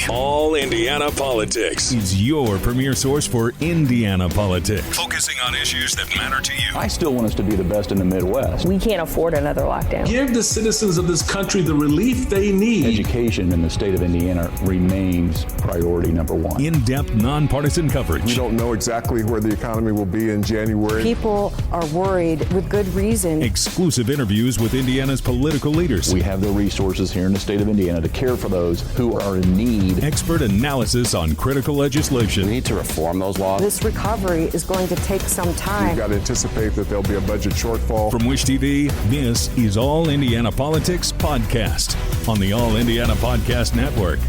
All Indiana Politics is your premier source for Indiana politics, focusing on issues that matter to you. I still want us to be the best in the Midwest. We can't afford another lockdown. Give the citizens of this country the relief they need. Education in the state of Indiana remains priority number one. In-depth, nonpartisan coverage. We don't know exactly where the economy will be in January. People are worried with good reason. Exclusive interviews with Indiana's political leaders. We have the resources here in the state of Indiana to care for those who are in need. Expert analysis on critical legislation. We need to reform those laws. This recovery is going to take some time. We've got to anticipate that there'll be a budget shortfall. From Wish TV, this is All Indiana Politics Podcast on the All Indiana Podcast Network.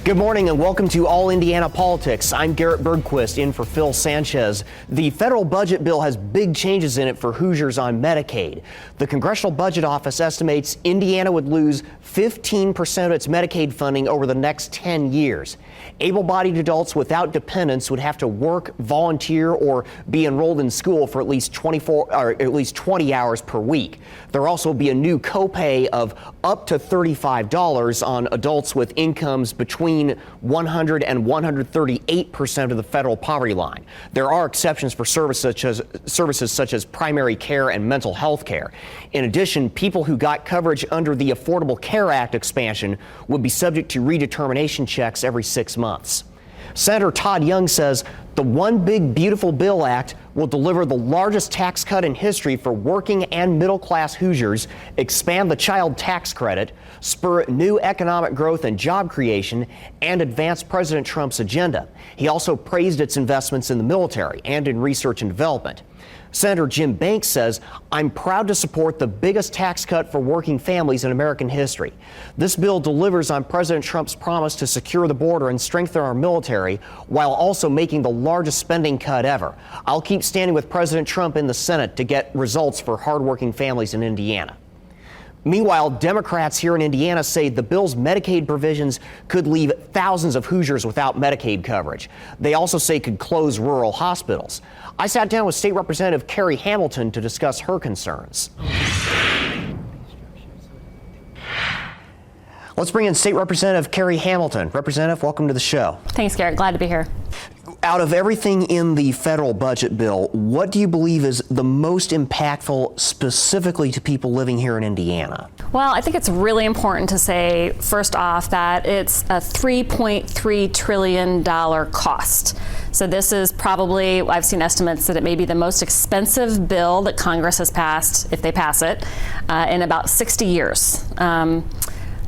Good morning and welcome to All Indiana Politics. I'm Garrett Bergquist in for Phil Sanchez. The federal budget bill has big changes in it for Hoosiers on Medicaid. The Congressional Budget Office estimates Indiana would lose 15% of its Medicaid funding over the next 10 years. Able-bodied adults without dependents would have to work, volunteer, or be enrolled in school for at least 20 hours per week. There'll also be a new copay of up to $35 on adults with incomes between 100 and 138% of the federal poverty line. There are exceptions for services such as primary care and mental health care. In addition, people who got coverage under the Affordable Care Act expansion would be subject to redetermination checks every 6 months. Senator Todd Young says the One Big Beautiful Bill Act will deliver the largest tax cut in history for working and middle-class Hoosiers, expand the child tax credit, spur new economic growth and job creation, and advance President Trump's agenda. He also praised its investments in the military and in research and development. Senator Jim Banks says, I'm proud to support the biggest tax cut for working families in American history. This bill delivers on President Trump's promise to secure the border and strengthen our military while also making the largest spending cut ever. I'll keep standing with President Trump in the Senate to get results for hardworking families in Indiana. Meanwhile, Democrats here in Indiana say the bill's Medicaid provisions could leave thousands of Hoosiers without Medicaid coverage. They also say could close rural hospitals. I sat down with State Representative Carrie Hamilton to discuss her concerns. Let's bring in State Representative Carrie Hamilton. Representative, welcome to the show. Thanks, Garrett. Glad to be here. Out of everything in the federal budget bill, what do you believe is the most impactful specifically to people living here in Indiana? Well, I think it's really important to say, first off, that it's a $3.3 trillion cost. So this is probably, I've seen estimates that it may be the most expensive bill that Congress has passed, if they pass it, in about 60 years.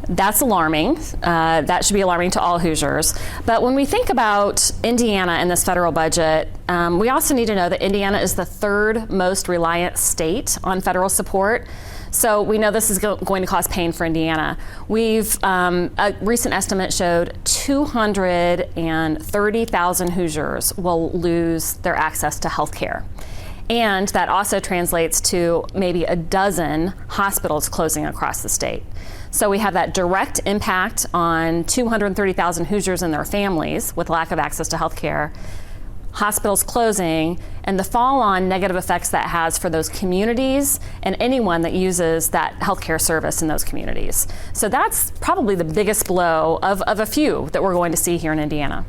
That's alarming. That should be alarming to all Hoosiers. But when we think about Indiana in this federal budget, we also need to know that Indiana is the third most reliant state on federal support. So we know this is going to cause pain for Indiana. A recent estimate showed 230,000 Hoosiers will lose their access to health care. And that also translates to maybe a dozen hospitals closing across the state. So we have that direct impact on 230,000 Hoosiers and their families with lack of access to health care, hospitals closing, and the fall-on negative effects that has for those communities and anyone that uses that healthcare service in those communities. So that's probably the biggest blow of a few that we're going to see here in Indiana.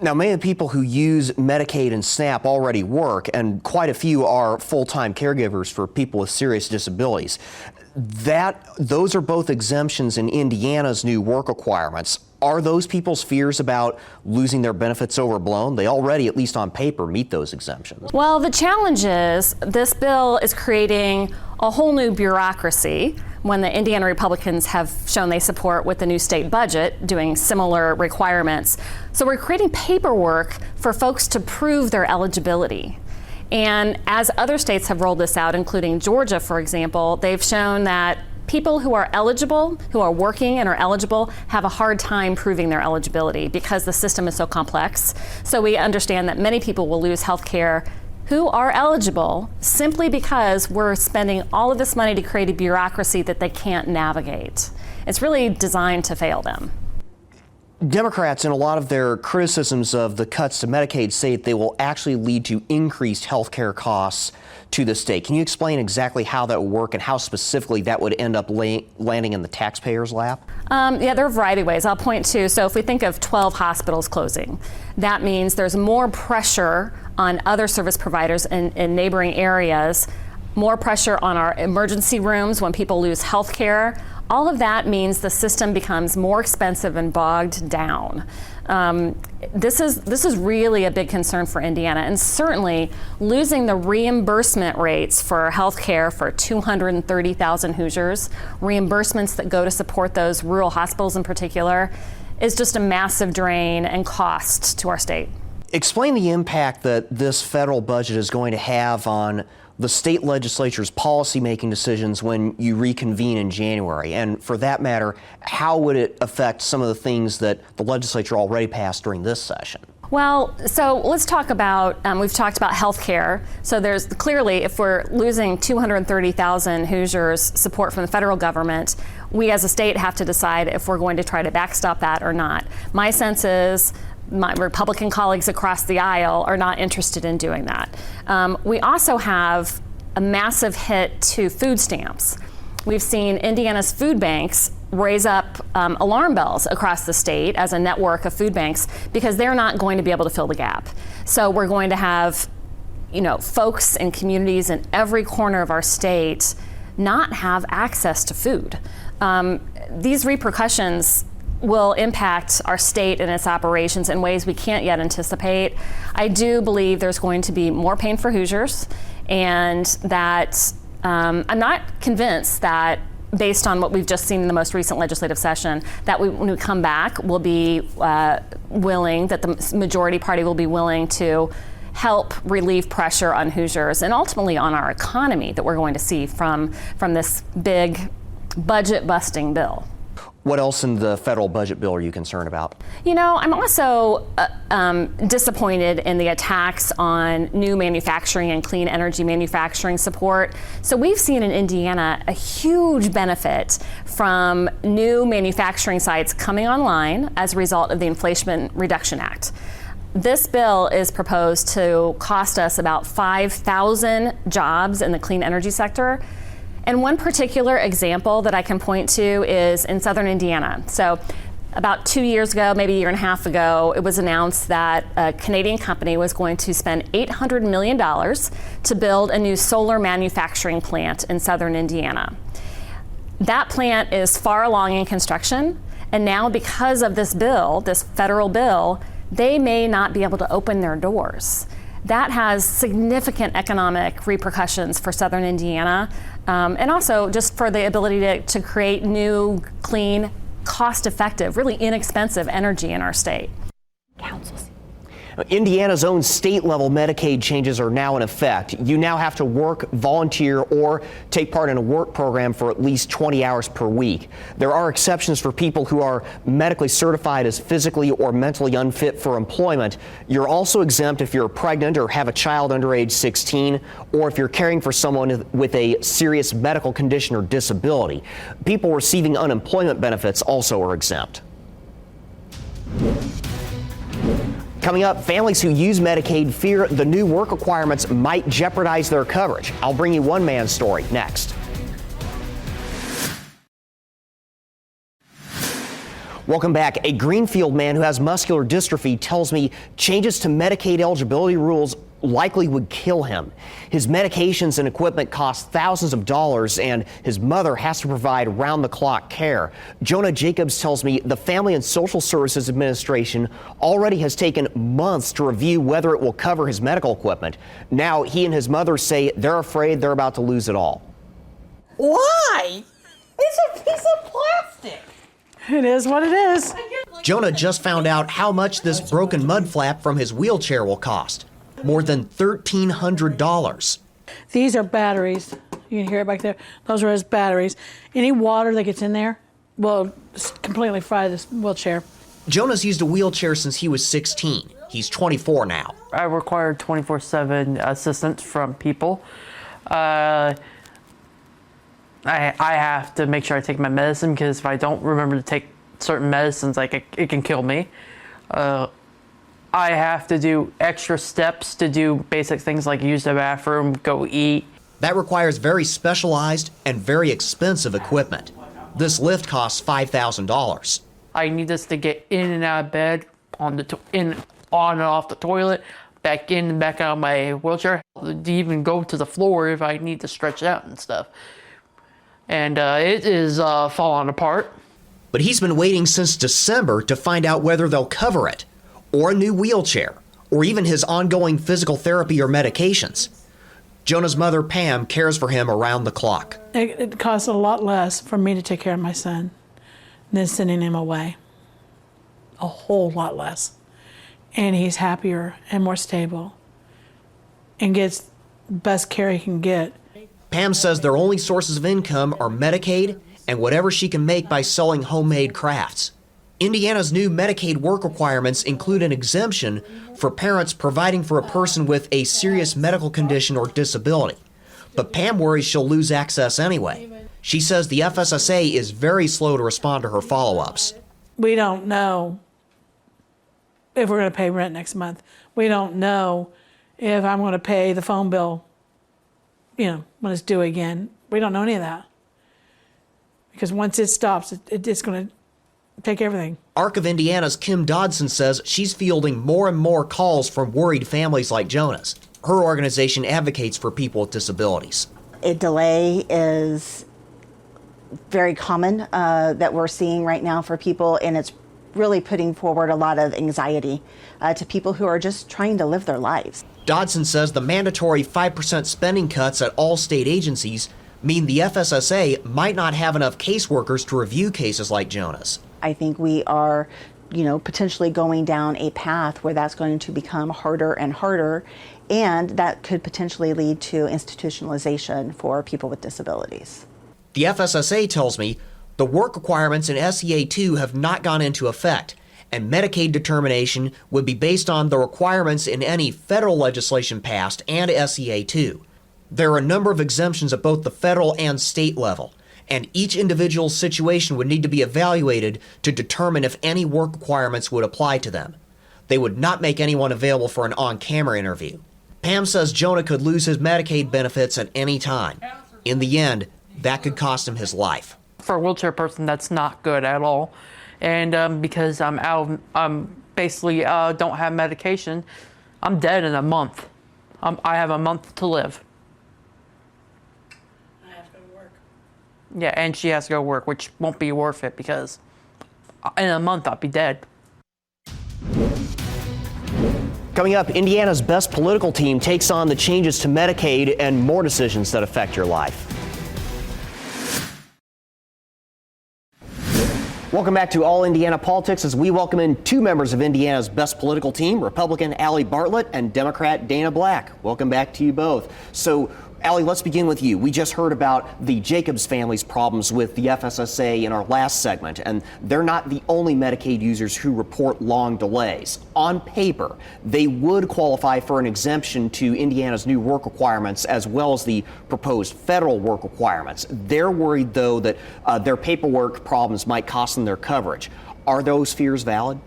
Now, many of the people who use Medicaid and SNAP already work, and quite a few are full-time caregivers for people with serious disabilities. Those are both exemptions in Indiana's new work requirements. Are those people's fears about losing their benefits overblown? They already, at least on paper, meet those exemptions. Well, the challenge is this bill is creating a whole new bureaucracy when the Indiana Republicans have shown they support with the new state budget doing similar requirements. So we're creating paperwork for folks to prove their eligibility. And as other states have rolled this out, including Georgia, for example, they've shown that people who are eligible, who are working and are eligible, have a hard time proving their eligibility because the system is so complex. So we understand that many people will lose health care who are eligible simply because we're spending all of this money to create a bureaucracy that they can't navigate. It's really designed to fail them. Democrats, in a lot of their criticisms of the cuts to Medicaid, say that they will actually lead to increased health care costs to the state. Can you explain exactly how that would work and how specifically that would end up landing in the taxpayer's lap? Yeah, there are a variety of ways. I'll point to, so if we think of 12 hospitals closing, that means there's more pressure on other service providers in neighboring areas, more pressure on our emergency rooms when people lose health care. All of that means the system becomes more expensive and bogged down. This is really a big concern for Indiana, and certainly losing the reimbursement rates for health care for 230,000 Hoosiers, reimbursements that go to support those rural hospitals in particular, is just a massive drain and cost to our state. Explain the impact that this federal budget is going to have on the state legislature's policymaking decisions when you reconvene in January. And for that matter, how would it affect some of the things that the legislature already passed during this session? Well, so let's talk about, we've talked about health care. So there's clearly, if we're losing 230,000 Hoosiers support from the federal government, we as a state have to decide if we're going to try to backstop that or not. My sense is my Republican colleagues across the aisle are not interested in doing that. We also have a massive hit to food stamps. We've seen Indiana's food banks raise up alarm bells across the state as a network of food banks because they're not going to be able to fill the gap. So we're going to have, folks and communities in every corner of our state not have access to food. These repercussions will impact our state and its operations in ways we can't yet anticipate. I do believe there's going to be more pain for Hoosiers, and that I'm not convinced that, based on what we've just seen in the most recent legislative session, that when we come back, we'll be willing, that the majority party will be willing to help relieve pressure on Hoosiers and ultimately on our economy that we're going to see from this big budget-busting bill. What else in the federal budget bill are you concerned about? I'm also disappointed in the attacks on new manufacturing and clean energy manufacturing support. So we've seen in Indiana a huge benefit from new manufacturing sites coming online as a result of the Inflation Reduction Act. This bill is proposed to cost us about 5,000 jobs in the clean energy sector. And one particular example that I can point to is in southern Indiana. So about 2 years ago, maybe a year and a half ago, it was announced that a Canadian company was going to spend $800 million to build a new solar manufacturing plant in southern Indiana. That plant is far along in construction, and now because of this bill, this federal bill, they may not be able to open their doors. That has significant economic repercussions for southern Indiana, and also just for the ability to create new, clean, cost-effective, really inexpensive energy in our state. Councils. Indiana's own state-level Medicaid changes are now in effect. You now have to work, volunteer, or take part in a work program for at least 20 hours per week. There are exceptions for people who are medically certified as physically or mentally unfit for employment. You're also exempt if you're pregnant or have a child under age 16, or if you're caring for someone with a serious medical condition or disability. People receiving unemployment benefits also are exempt. Coming up, families who use Medicaid fear the new work requirements might jeopardize their coverage. I'll bring you one man's story next. Welcome back. A Greenfield man who has muscular dystrophy tells me changes to Medicaid eligibility rules likely would kill him. His medications and equipment cost thousands of dollars, and his mother has to provide round-the-clock care. Jonah Jacobs tells me the Family and Social Services Administration already has taken months to review whether it will cover his medical equipment. Now he and his mother say they're afraid they're about to lose it all. Why? It's a piece of plastic. It is what it is. Jonah just found out how much this broken mud flap from his wheelchair will cost. More than $1,300. These are batteries. You can hear it back there. Those are his batteries. Any water that gets in there will completely fry this wheelchair. Jonah's used a wheelchair since he was 16. He's 24 now. I require 24/7 assistance from people. I have to make sure I take my medicine, because if I don't remember to certain medicines, like it can kill me. I have to do extra steps to do basic things like use the bathroom, go eat. That requires very specialized and very expensive equipment. This lift costs $5,000. I need this to get in and out of bed, on and off the toilet, back in and back out of my wheelchair, to even go to the floor if I need to stretch out and stuff. And it is falling apart. But he's been waiting since December to find out whether they'll cover it, or a new wheelchair, or even his ongoing physical therapy or medications. Jonah's mother, Pam, cares for him around the clock. It costs a lot less for me to take care of my son than sending him away. A whole lot less. And he's happier and more stable and gets the best care he can get. Pam says their only sources of income are Medicaid and whatever she can make by selling homemade crafts. Indiana's new Medicaid work requirements include an exemption for parents providing for a person with a serious medical condition or disability. But Pam worries she'll lose access anyway. She says the FSSA is very slow to respond to her follow-ups. We don't know if we're going to pay rent next month. We don't know if I'm going to pay the phone bill, when it's due again. We don't know any of that. Because once it stops, it's going to take everything. ARC of Indiana's Kim Dodson says she's fielding more and more calls from worried families like Jonah's. Her organization advocates for people with disabilities. A delay is very common that we're seeing right now for people, and it's really putting forward a lot of anxiety to people who are just trying to live their lives. Dodson says the mandatory 5% spending cuts at all state agencies mean the FSSA might not have enough caseworkers to review cases like Jonah's. I think we are, potentially going down a path where that's going to become harder and harder, and that could potentially lead to institutionalization for people with disabilities. The FSSA tells me the work requirements in SEA 2 have not gone into effect, and Medicaid determination would be based on the requirements in any federal legislation passed and SEA 2. There are a number of exemptions at both the federal and state level, and each individual's situation would need to be evaluated to determine if any work requirements would apply to them. They would not make anyone available for an on-camera interview. Pam says Jonah could lose his Medicaid benefits at any time. In the end, that could cost him his life. For a wheelchair person, that's not good at all. And because I'm basically don't have medication, I'm dead in a month. I have a month to live. I have to go to work. Yeah, and she has to go to work, which won't be worth it because in a month I'll be dead. Coming up, Indiana's best political team takes on the changes to Medicaid and more decisions that affect your life. Welcome back to All Indiana Politics as we welcome in two members of Indiana's best political team, Republican Allie Bartlett and Democrat Dana Black. Welcome back to you both. So, Allie, let's begin with you. We just heard about the Jacobs family's problems with the FSSA in our last segment, and they're not the only Medicaid users who report long delays. On paper, they would qualify for an exemption to Indiana's new work requirements as well as the proposed federal work requirements. They're worried, though, that their paperwork problems might cost them their coverage. Are those fears valid?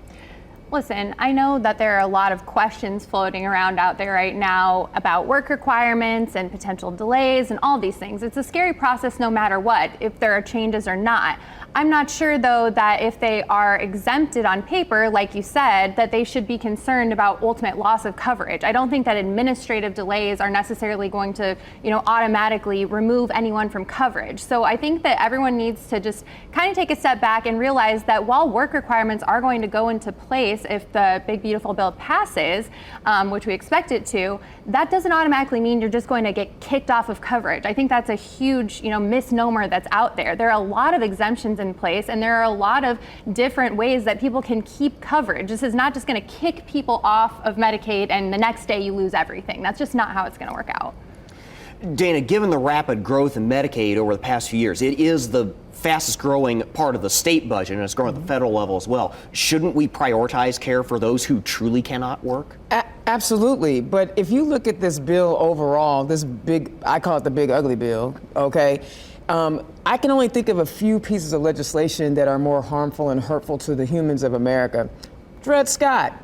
Listen, I know that there are a lot of questions floating around out there right now about work requirements and potential delays and all these things. It's a scary process no matter what, if there are changes or not. I'm not sure, though, that if they are exempted on paper, like you said, that they should be concerned about ultimate loss of coverage. I don't think that administrative delays are necessarily going to, automatically remove anyone from coverage. So I think that everyone needs to just kind of take a step back and realize that while work requirements are going to go into place if the big beautiful bill passes, which we expect it to, that doesn't automatically mean you're just going to get kicked off of coverage. I think that's a huge, misnomer that's out there. There are a lot of exemptions in place, and there are a lot of different ways that people can keep coverage. This is not just going to kick people off of Medicaid and the next day you lose everything. That's just not how it's going to work out. Dana, given the rapid growth in Medicaid over the past few years, it is the fastest growing part of the state budget, and it's growing at the federal level as well. Shouldn't we prioritize care for those who truly cannot work? Absolutely. But if you look at this bill overall, this big, I call it the big ugly bill, okay? I can only think of a few pieces of legislation that are more harmful and hurtful to the humans of America. Dred Scott,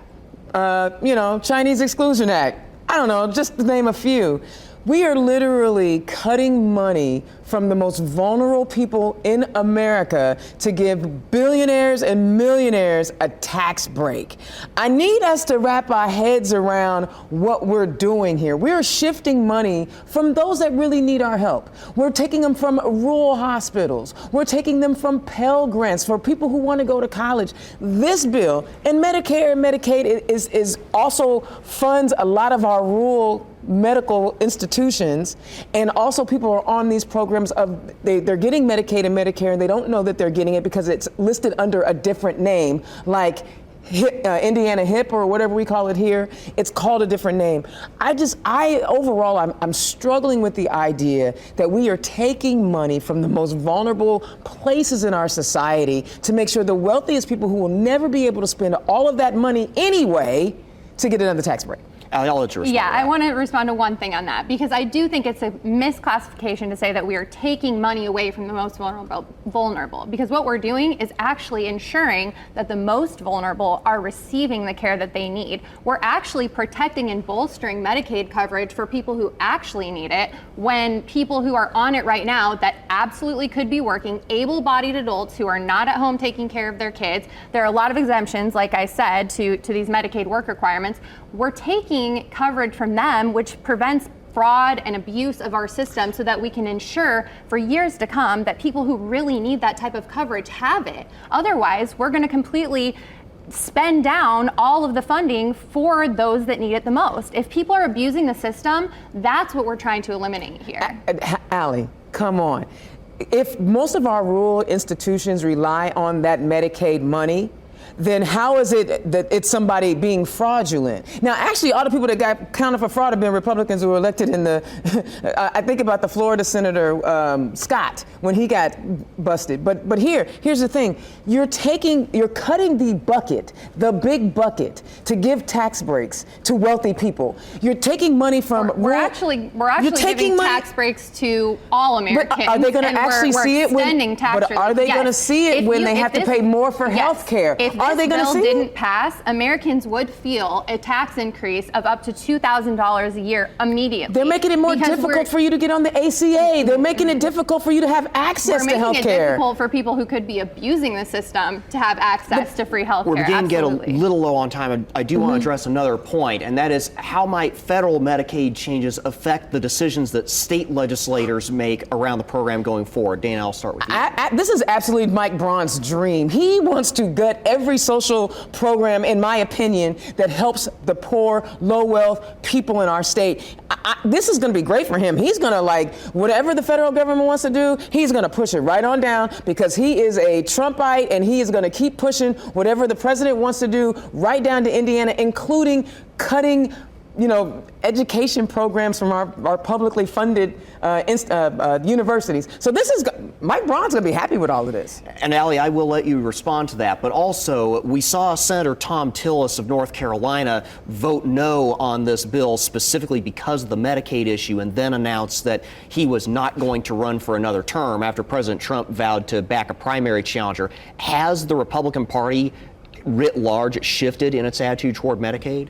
Chinese Exclusion Act. I don't know, just to name a few. We are literally cutting money from the most vulnerable people in America to give billionaires and millionaires a tax break. I need us to wrap our heads around what we're doing here. We're shifting money from those that really need our help. We're taking them from rural hospitals. We're taking them from Pell Grants for people who want to go to college. This bill, and Medicare and Medicaid is also funds a lot of our rural medical institutions, and also people are on these programs of they're getting Medicaid and Medicare and they don't know that they're getting it because it's listed under a different name, like Indiana HIP or whatever we call it here. It's called a different name. Overall, I'm struggling with the idea that we are taking money from the most vulnerable places in our society to make sure the wealthiest people who will never be able to spend all of that money anyway to get another tax break. I want to respond to one thing on that, because I do think it's a misclassification to say that we are taking money away from the most vulnerable, because what we're doing is actually ensuring that the most vulnerable are receiving the care that they need. We're actually protecting and bolstering Medicaid coverage for people who actually need it, when people who are on it right now that absolutely could be working, able-bodied adults who are not at home taking care of their kids. There are a lot of exemptions, like I said, to these Medicaid work requirements. We're taking coverage from them, which prevents fraud and abuse of our system, so that we can ensure for years to come that people who really need that type of coverage have it. Otherwise, we're going to completely spend down all of the funding for those that need it the most. If people are abusing the system, that's what we're trying to eliminate here. Allie, come on. If most of our rural institutions rely on that Medicaid money, then how is it that it's somebody being fraudulent? Now, actually, all the people that got counted for fraud have been Republicans who were elected in the, I think about the Florida Senator Scott, when he got busted. But here's the thing. You're cutting the bucket, the big bucket, to give tax breaks to wealthy people. You're taking money from... We're actually giving tax breaks to all Americans. But are they going to actually see it? But are they going to see it when they have to pay more for health care? If this bill didn't pass, Americans would feel a tax increase of up to $2,000 a year immediately. They're making it more difficult for you to get on the ACA. They're making it difficult for you to have access to health care. We're making it difficult for people who could be abusing the system to have access to free health care. We're beginning to get a little low on time. I do want to address another point, and that is, how might federal Medicaid changes affect the decisions that state legislators make around the program going forward? Dana, I'll start with you. This is absolutely Mike Braun's dream. He wants to gut every social program, in my opinion, that helps the poor, low-wealth people in our state. This is going to be great for him. He's going to, whatever the federal government wants to do, he's going to push it right on down, because he is a Trumpite, and he is going to keep pushing whatever the president wants to do right down to Indiana, including cutting education programs from our publicly funded universities. So Mike Braun's going to be happy with all of this. And Allie, I will let you respond to that. But also, we saw Senator Tom Tillis of North Carolina vote no on this bill specifically because of the Medicaid issue, and then announced that he was not going to run for another term after President Trump vowed to back a primary challenger. Has the Republican Party writ large shifted in its attitude toward Medicaid?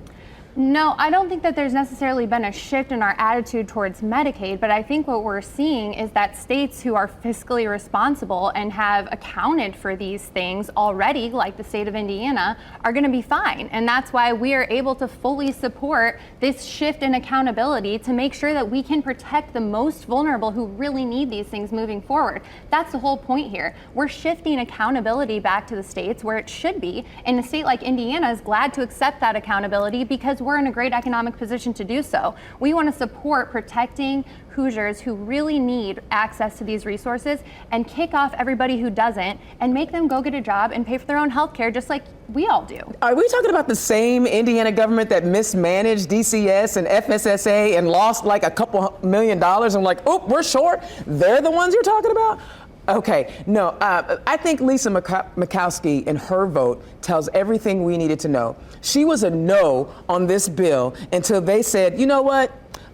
No, I don't think that there's necessarily been a shift in our attitude towards Medicaid, but I think what we're seeing is that states who are fiscally responsible and have accounted for these things already, like the state of Indiana, are going to be fine. And that's why we are able to fully support this shift in accountability to make sure that we can protect the most vulnerable who really need these things moving forward. That's the whole point here. We're shifting accountability back to the states where it should be, and a state like Indiana is glad to accept that accountability because we're in a great economic position to do so. We want to support protecting Hoosiers who really need access to these resources and kick off everybody who doesn't and make them go get a job and pay for their own health care just like we all do. Are we talking about the same Indiana government that mismanaged DCS and FSSA and lost like a couple $1 million and we're short? They're the ones you're talking about? Okay, no, I think Lisa Murkowski in her vote tells everything we needed to know. She was a no on this bill until they said, you know what?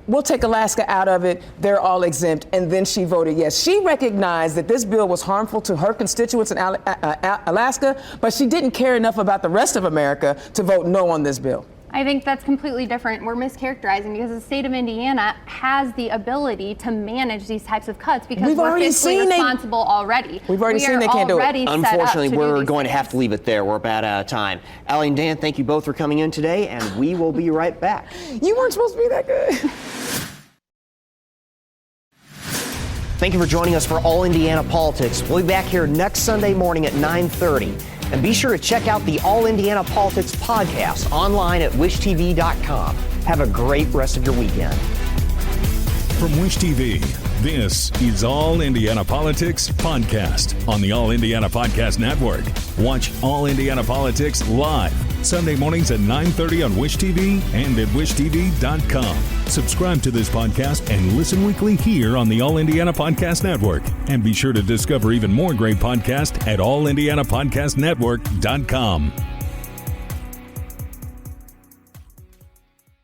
we'll take Alaska out of it. They're all exempt. And then she voted yes. She recognized that this bill was harmful to her constituents in Alaska, but she didn't care enough about the rest of America to vote no on this bill. I think that's completely different. We're mischaracterizing because the state of Indiana has the ability to manage these types of cuts because we're fiscally responsible already. We've already seen they can't do it. Unfortunately, we're going to have to leave it there. We're about out of time. Allie and Dan, thank you both for coming in today, and we will be right back. You weren't supposed to be that good. Thank you for joining us for All Indiana Politics. We'll be back here next Sunday morning at 9:30. And be sure to check out the All Indiana Politics podcast online at wishtv.com. Have a great rest of your weekend. From Wish TV, this is All Indiana Politics Podcast on the All Indiana Podcast Network. Watch All Indiana Politics live Sunday mornings at 9:30 on Wish TV and at wishtv.com. Subscribe to this podcast and listen weekly here on the All Indiana Podcast Network. And be sure to discover even more great podcasts at allindianapodcastnetwork.com.